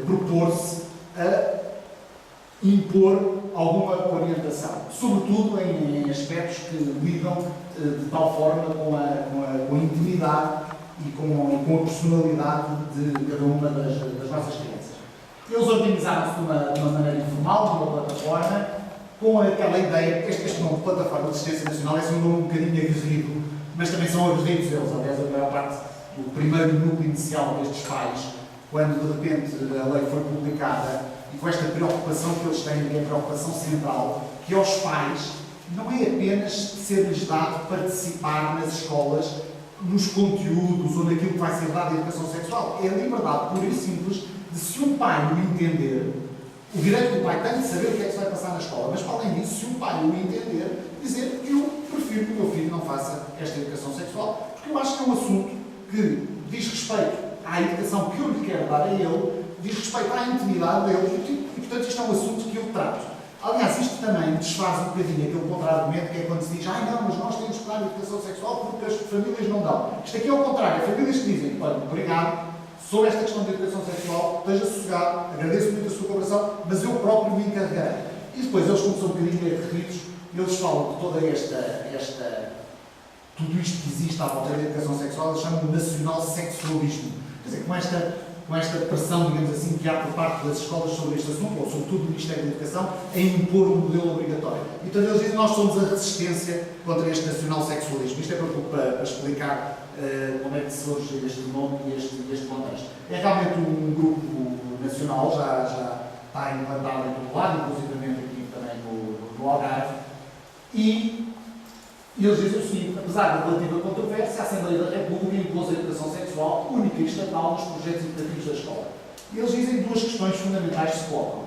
propor-se a impor alguma orientação, sobretudo em aspectos que lidam de tal forma com a intimidade e com a personalidade de cada uma das nossas crianças. Eles organizaram-se de uma maneira informal, de uma plataforma, com aquela ideia, este nome de Plataforma de Assistência Nacional é um nome um bocadinho aguerrido, mas também são aguerridos eles. Aliás, a maior parte do primeiro núcleo inicial destes pais, quando de repente a lei foi publicada, e com esta preocupação que eles têm, que é a preocupação central, que aos pais não é apenas ser-lhes dado participar nas escolas, nos conteúdos ou naquilo que vai ser dado em educação sexual. É a liberdade pura e simples de, se um pai o entender, o direito do pai tem de saber o que é que se vai passar na escola, mas para além disso, se um pai o entender, dizer que eu prefiro que o meu filho não faça esta educação sexual, porque eu acho que é um assunto que diz respeito à educação que eu lhe quero dar a ele, diz respeito à intimidade dele, e portanto isto é um assunto que eu trato. Aliás, isto também desfaz um bocadinho aquele contra-argumento que é quando se diz não, mas nós temos que dar educação sexual porque as famílias não dão. Isto aqui é o contrário, há famílias que dizem, olha, obrigado, sobre esta questão da educação sexual, esteja sossegado, agradeço muito a sua cooperação, mas eu próprio me encarregarei. E depois eles, como são um bocadinho aguerridos, eles falam de toda tudo isto que existe à volta da educação sexual, eles chamam de nacional-sexualismo. Quer dizer, com esta pressão, digamos assim, que há por parte das escolas sobre este assunto, ou sobretudo do Ministério da Educação, em impor um modelo obrigatório. Então eles dizem que nós somos a resistência contra este nacional-sexualismo. Isto é para explicar como é que surge este nome e este contexto. É realmente um grupo nacional, já está implantado em todo lado, inclusive aqui também no Algarve, e eles dizem o seguinte: apesar da relativa controvérsia, a Assembleia da República impôs a educação sexual única e estatal nos projetos educativos da escola. E eles dizem duas questões fundamentais que se colocam.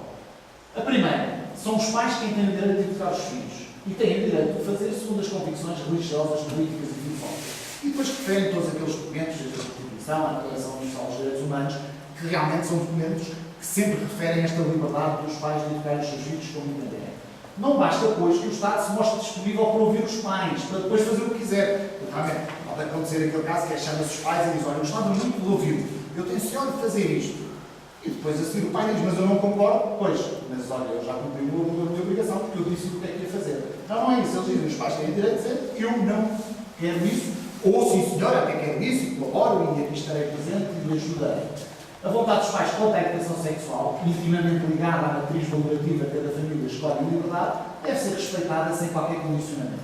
A primeira, são os pais quem têm o direito de educar os filhos e têm o direito de fazer segundo as convicções religiosas, políticas e filosóficas. E depois referem todos aqueles documentos, desde a Constituição, a Declaração Universal dos Direitos Humanos, que realmente são documentos que sempre referem esta liberdade dos pais de educar os seus filhos como entenderem. Não basta, pois, que o Estado se mostre disponível para ouvir os pais, para depois fazer o que quiser. Realmente, pode acontecer aquele caso que é chama-se os pais e diz: olha, o Estado muito me ouviu, eu tenciono fazer isto. E depois a seguir o pai diz: mas eu não concordo. Pois, mas olha, eu já cumpri a minha obrigação porque eu disse o que é que ia fazer. Não é isso. Eles dizem: os pais têm direito de dizer: eu não quero isso, ou sim senhora, até quero isso, e colaboro, e aqui estarei presente e lhe ajudarei. A vontade dos pais quanto à educação sexual, intimamente ligada à matriz valorativa que cada família escolhe em liberdade, deve ser respeitada sem qualquer condicionamento.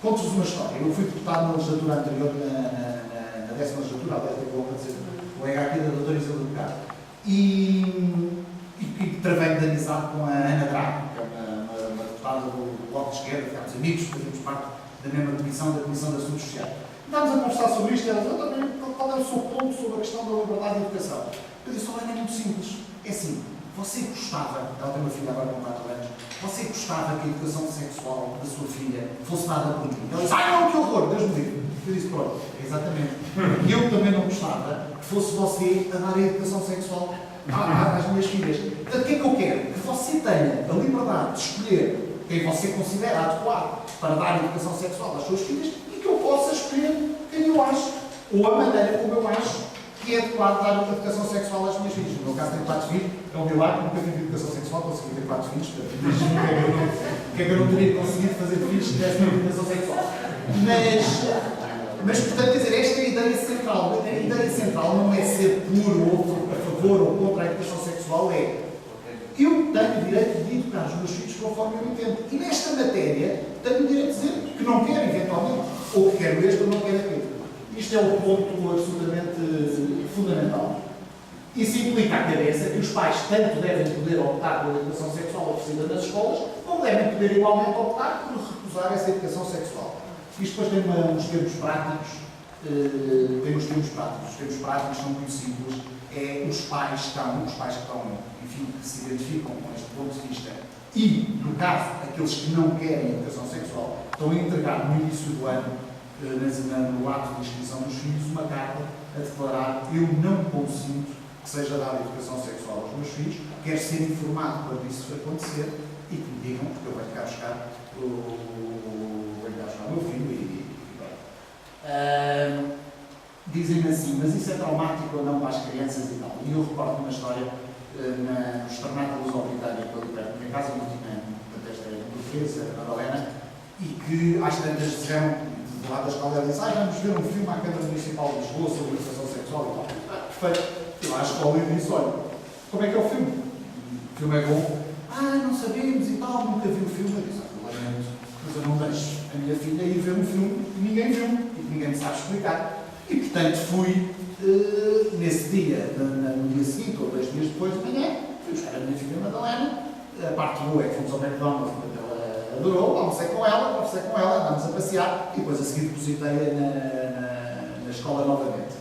Conto-vos uma história. Eu fui deputado na legislatura anterior, na 10ª legislatura, aliás, teve a dizer o colega aqui da doutora Isabel do Carmo, e travei-me de amizade com a Ana Drago, que é uma deputada do Bloco de Esquerda, ficámos amigos, fazemos parte da mesma comissão, da Comissão de Assuntos Sociais. Estávamos a conversar sobre isto e ela disse: qual é o seu ponto sobre a questão da liberdade de educação? Eu disse: olha, é muito simples. É assim, você gostava, ela tem uma filha agora com 4 anos, você gostava que a educação sexual da sua filha fosse dada por mim? Ela disse: não, que horror, Deus me livre. Eu disse: pronto, exatamente. E eu também não gostava que fosse você a dar a educação sexual às minhas filhas. Portanto, o que é que eu quero? Que você tenha a liberdade de escolher quem você considera adequado para dar a educação sexual às suas filhas e que eu possa escolher quem eu acho, ou a maneira como eu acho que é adequado dar a educação sexual às minhas filhas. No meu caso, tenho 4 filhos, é um milagre, nunca tive educação sexual, consegui ter 4 filhos, portanto, imagino que é que eu não teria conseguido fazer filhos se tivesse uma educação sexual. Mas, portanto, quer dizer, esta é a ideia central. A ideia central não é ser puro ou a favor ou contra a educação sexual, é: eu tenho o direito de educar os meus filhos conforme eu entendo. E nesta matéria, tenho o direito de dizer que não quero, eventualmente, ou que quero este ou não quero aquele. Isto é o ponto absolutamente fundamental. Isso implica à cabeça que os pais tanto devem poder optar pela educação sexual oferecida nas escolas, como devem poder igualmente optar por recusar essa educação sexual. Isto depois tem uns termos práticos. Os termos práticos são muito simples. É os pais que estão, enfim, que se identificam com este ponto de vista e, no caso, aqueles que não querem educação sexual, estão a entregar no início do ano, no ato de inscrição dos filhos, uma carta a declarar: eu não consinto que seja dada educação sexual aos meus filhos, quero ser informado quando isso acontecer e que me digam, porque eu vou cá buscar o meu filho e bem. dizem-me assim, mas isso é traumático ou não para as crianças e tal. E eu recordo uma história no Externato Luso-Britânico, ali perto da minha casa, no último ano, portanto, esta é portuguesa, a Madalena, e que às tantas disseram, do lado da escola, ela disse, vamos ver um filme à Câmara Municipal de Lisboa sobre educação sexual e tal. Perfeito. Eu à escola e disse, olha, como é que é o filme? O filme é bom. Não sabemos e tal, nunca vi o filme. Eu disse, mas eu não deixo a minha filha ir ver um filme que ninguém viu e que ninguém me sabe explicar. E, portanto, fui nesse dia, no dia seguinte, ou 2 dias depois de manhã, fui buscar a minha filha Madalena. A parte boa é que fomos ao McDonald's, porque ela adorou, almocei com ela, conversei com ela, andámos a passear e depois a seguir depositei-a na escola novamente.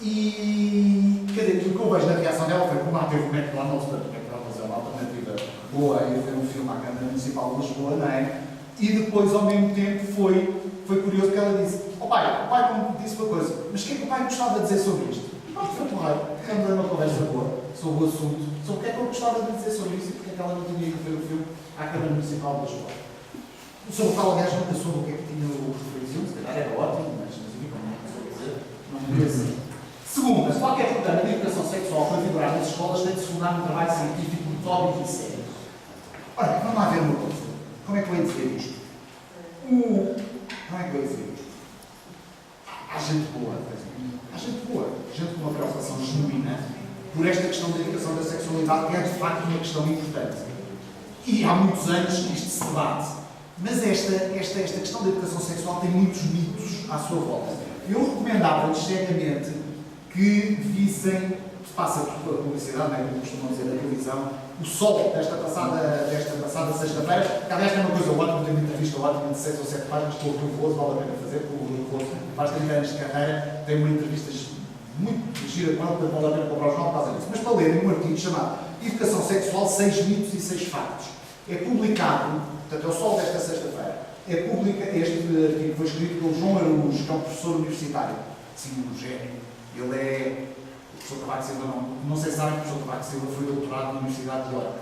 E, quer dizer, o que eu vejo na reação dela foi como lá teve o McDonald's, portanto, o McDonald's é uma alternativa boa a ir ver um filme à Câmara Municipal de Lisboa, não é? E depois, ao mesmo tempo, foi curioso que ela disse, o pai não disse uma coisa, mas o que é que o pai gostava de dizer sobre isto? E pronto, foi porreiro, ficamos a uma conversa boa sobre o assunto, sobre o que é que eu gostava de dizer sobre isso e porque é que ela não tinha ido ver o filme à Câmara Municipal de Lisboa. Sobre o qual, aliás, nunca soube o que é que tinha o referido, se calhar era ótimo, mas enfim, como não soube dizer, não me assim. Segunda, qualquer programa de educação sexual para vigorar nas escolas tem de se fundar num trabalho científico metódico e sério. Ora, vamos lá ver uma coisa. Como é que eu ia dizer isto? Como é que eu ia dizer isto? Há gente boa, há gente boa, gente com uma preocupação genuína por esta questão da educação da sexualidade, que é de facto uma questão importante. E há muitos anos isto se debate. Mas esta questão da educação sexual tem muitos mitos à sua volta. Eu recomendava-lhes seriamente que vissem, se passa pela publicidade, não é como costumam dizer na televisão, o Sol desta passada sexta-feira, que aliás é uma coisa ótima, tenho uma entrevista ótima de 6 ou 7 páginas, estou nervoso, vale a pena fazer, porque o nervoso faz 30 anos de carreira, tem uma entrevista muito gira com ela, vale a pena comprar o jornal por causa disso. Mas para lerem um artigo chamado Educação Sexual, 6 mitos e 6 factos. É publicado, portanto é o Sol desta sexta-feira, este artigo foi escrito pelo João Araújo, que é um professor universitário, sim, um gênio. Ele é o professor Cavaco Silva, não sei se sabem que o professor Cavaco Silva foi doutorado na Universidade de York.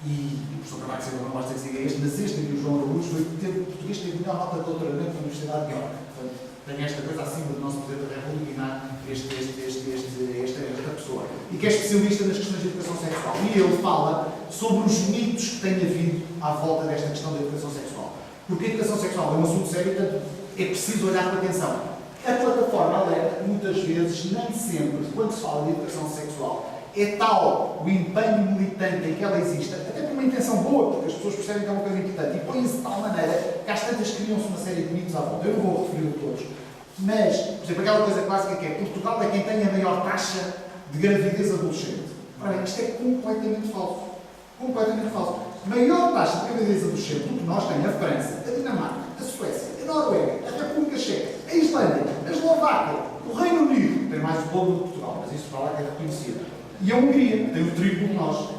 E o professor Cavaco Silva não basta dizer este, mas este aqui, o João Araújo, o português teve a melhor nota de doutoramento na Universidade de York. Portanto, tem esta coisa acima do nosso Presidente da República e esta pessoa. E que é especialista nas questões de educação sexual. E ele fala sobre os mitos que têm havido à volta desta questão da educação sexual. Porque a educação sexual é um assunto sério, portanto, é preciso olhar com atenção. A plataforma alerta que muitas vezes, nem sempre, quando se fala de educação sexual, é tal o empenho militante em que ela existe, até por uma intenção boa, porque as pessoas percebem que é uma coisa importante, e põem-se de tal maneira que às tantas criam-se uma série de mitos à volta. Eu não vou referir a todos, mas, por exemplo, aquela coisa clássica que é Portugal é quem tem a maior taxa de gravidez adolescente. Ora bem, isto é completamente falso. Completamente falso. Maior taxa de gravidez adolescente do que nós tem a França, a Dinamarca, a Suécia, a Noruega, a República Checa, a Islândia, a Eslováquia, o Reino Unido, tem mais o dobro de Portugal, mas isso para lá que é reconhecido. E a Hungria, tem o triplo de nós.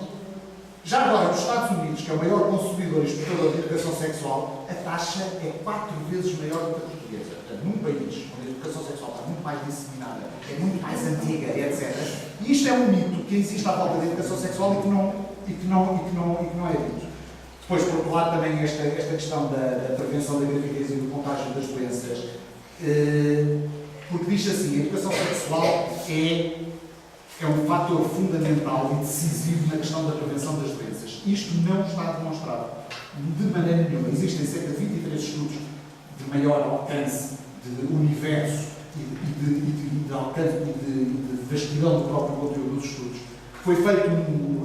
Já agora, nos Estados Unidos, que é o maior consumidor e exportador de educação sexual, a taxa é 4 vezes maior do que a portuguesa. Portanto, num país onde a educação sexual está muito mais disseminada, é muito mais antiga, etc. E isto é um mito que existe à volta da educação sexual e que não é dito. Depois, por outro lado, também esta questão da prevenção da gravidez e do contágio das doenças, porque diz assim, a educação sexual é um fator fundamental e decisivo na questão da prevenção das doenças. Isto não está demonstrado de maneira nenhuma. Existem cerca de 23 estudos de maior alcance de universo e de alcance e de vastidão do próprio conteúdo dos estudos. Foi feito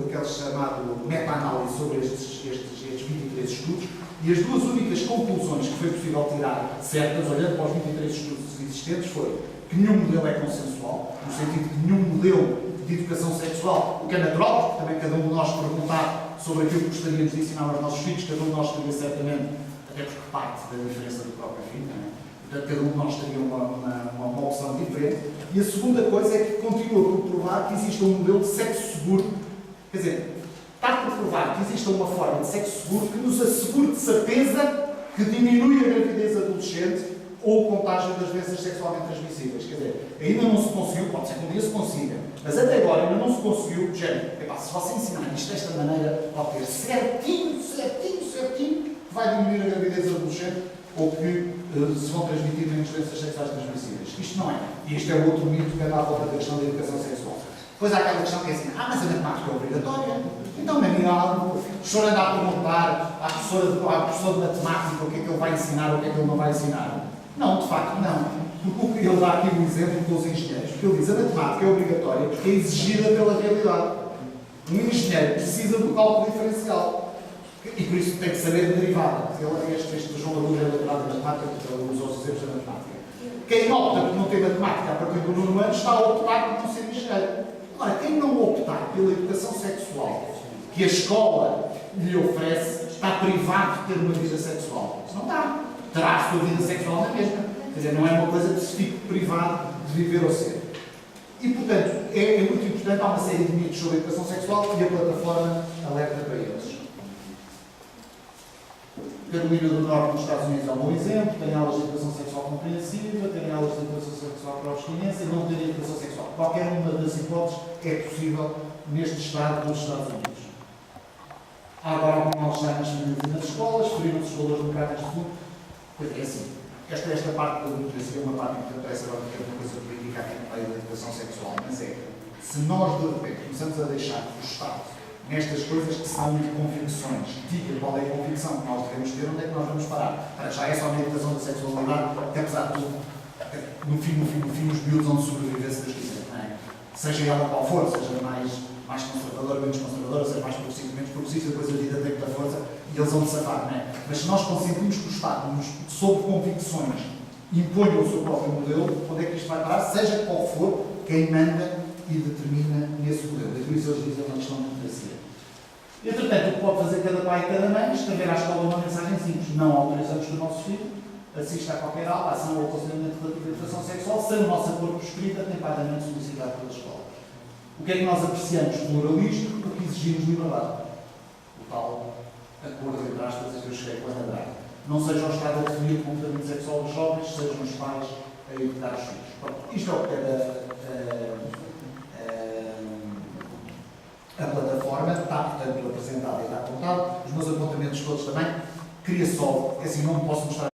aquele chamado meta-análise sobre estes 23 estudos e as duas únicas conclusões que foi possível tirar certas, olhando para os 23 estudos existentes, foi que nenhum modelo é consensual, no sentido que nenhum modelo de educação sexual, o que é natural, porque também cada um de nós perguntar sobre aquilo que gostaríamos de ensinar aos nossos filhos, cada um de nós teria certamente, até porque parte da diferença do próprio filho, não é? Portanto, cada um de nós teria uma opção diferente. E a segunda coisa é que continua por provar que existe um modelo de sexo seguro, quer dizer, está por provar que existe uma forma de sexo seguro que nos assegure de certeza que diminui a gravidez adolescente ou o contágio das doenças sexualmente transmissíveis. Quer dizer, ainda não se conseguiu, pode ser que um dia se consiga, mas até agora ainda não se conseguiu, se você ensinar isto desta maneira, pode ter certinho, que vai diminuir a gravidez adolescente ou que se vão transmitir menos doenças sexuais transmissíveis. Isto não é. E este é o outro mito que anda à volta da questão da educação sexual. Depois há aquela questão que é assim, mas a matemática é obrigatória. Então, na minha aula, o professor anda a perguntar à professora de matemática o que é que ele vai ensinar ou o que é que ele não vai ensinar. Não, de facto, não. Porque ele dá aqui um exemplo dos engenheiros, porque ele diz que a matemática é obrigatória porque é exigida pela realidade. Um engenheiro precisa do cálculo diferencial. E por isso tem que saber de derivada. Este João Agudo é doutorado em matemática, porque ele usa os exemplos da matemática. Quem opta por não ter matemática a partir do nono ano está a optar por não ser engenheiro. Agora, quem não optar pela educação sexual que a escola lhe oferece, está privado de ter uma vida sexual. Isso não está. Terá a sua vida sexual na mesma. Quer dizer, não é uma coisa que se fique privado de viver ou ser. E, portanto, é muito importante, há uma série de mitos sobre a educação sexual e a plataforma alerta para eles. Carolina do Norte, nos Estados Unidos, é um bom exemplo. Tem aulas de educação sexual compreensiva, tem aulas de educação sexual para a abstinência e não tem educação sexual. Qualquer uma das hipóteses é possível neste estado dos Estados Unidos. Há agora algum mal-estar nas famílias e nas escolas, feriram-se os valores democráticos de fundo. Pois é assim, esta parte da democracia é uma parte que parece agora que é uma coisa política aqui no meio da educação sexual, mas é, se nós de repente começamos a deixar que o Estado, nestas coisas que são de convicções, diga qual é a convicção que nós devemos ter, onde é que nós vamos parar? Para já é só a educação da sexualidade, que apesar de tudo, no fim, os miúdos vão sobreviver se Deus quiser, não é? Seja ela qual for, seja mais conservadora, menos conservadora, seja mais progressista, menos progressista, depois a vida tem muita força e eles vão se safar, não é? Mas se nós consentimos que o Estado, sob convicções, imponha o seu próprio modelo, onde é que isto vai parar? Seja qual for, quem manda e determina nesse modelo. E por isso eles dizem uma questão de democracia. Entretanto, o que pode fazer cada pai e cada mãe é escrever à escola uma mensagem simples. Não autorizamos que o nosso filho assista a qualquer aula, ação ou aconselhamento relativo à educação sexual, sem o nosso acordo por escrito, atempadamente solicitado pela escola. O que é que nós apreciamos? Pluralismo, o que exigimos? Liberdade. O tal acordo, entre aspas, a que eu cheguei com a Andrade. Não seja o Estado a definir o comportamento sexual dos jovens, sejam os pais a educar os filhos. Pronto, isto é o que a plataforma está, portanto, apresentada e está apontada. Os meus apontamentos todos também. Queria só, assim, não posso mostrar